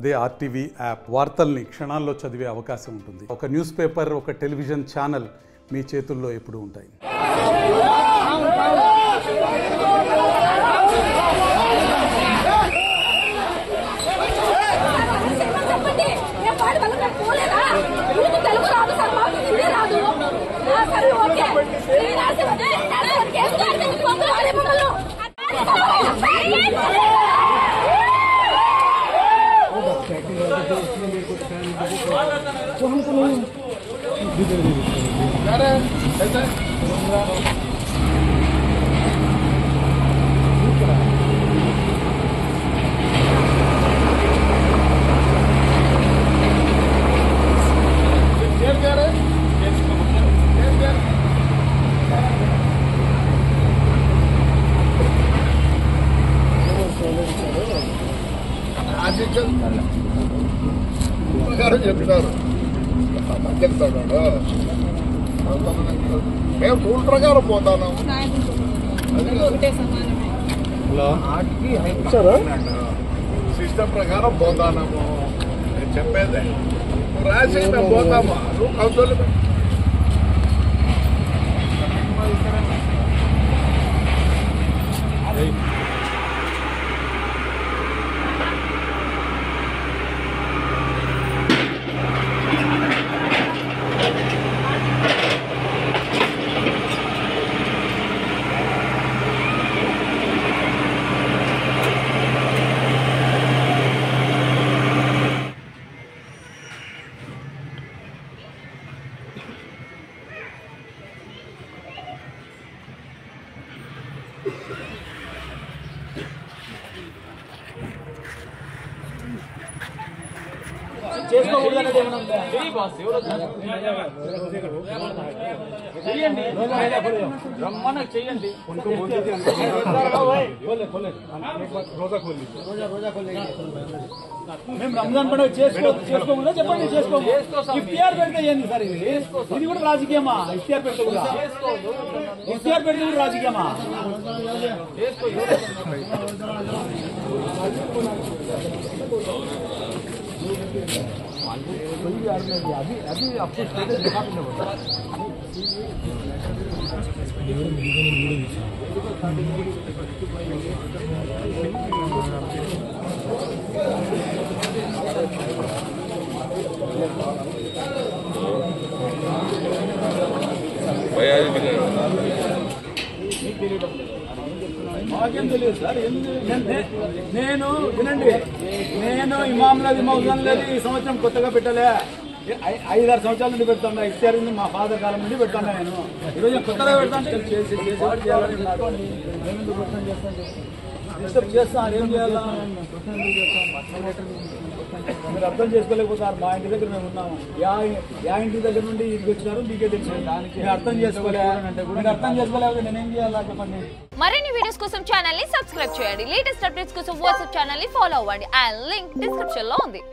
అదే RTV app వార్తల్ని క్షణాల్లో చదివే అవకాశం ఉంటుంది. ఒక న్యూస్ పేపర్, ఒక టెలివిజన్ ఛానల్ మీ చేతుల్లో ఎప్పుడూ ఉంటాయి. చెప్తారు మేము రూల్ ప్రకారం పోతాను. సిస్టమ్ ప్రకారం పోతాము. నేను చెప్పేదే నువ్వు రాసి మేము పోతామా? నువ్వు కౌన్సిల్ చేయండి. మేము రంజాన్ పండుగ చేసుకోకుండా చెప్పండి, చేసుకోము. ఇఫ్తియార్ పెడితే ఏంది సార్? ఇది కూడా రాజకీయమా? ఇఫ్తియార్ పెడితే కూడా రాజకీయమా? అది అప్పుడు మాకేం తెలియదు సార్. నేను వినండి, నేను ఇమాంలది మౌజన్లది ఈ సంవత్సరం కొత్తగా పెట్టలే. 5-6 సంవత్సరాల నుండి పెడతాను. ఇఫ్తియార్ మా ఫాదర్ కాలం నుండి పెడతాను. నేను ఈరోజు కొత్తగా పెడతాను. డిస్టర్బ్ చేస్తాను. ఏం చేయాలా? మీరు అర్థం చేసుకోలేకపోతారు. మా ఇంటి దగ్గర మేము ఉన్నాము. యా ఇంటి దగ్గర నుండి ఇంటికి వచ్చినారు మీకే తెలుసు. మీరు అర్థం చేసుకోలేకపోతే నేనేం చేయాలా చెప్పండి. మరిన్ని వీడియోస్ కోసం ఛానల్ ని సబ్స్క్రైబ్ చేయండి. లేటెస్ట్ అప్డేట్స్ కోసం వాట్సాప్ ఛానల్ ని ఫాలో అవ్వండి. ఆ లింక్ డిస్క్రిప్షన్ లో ఉంది.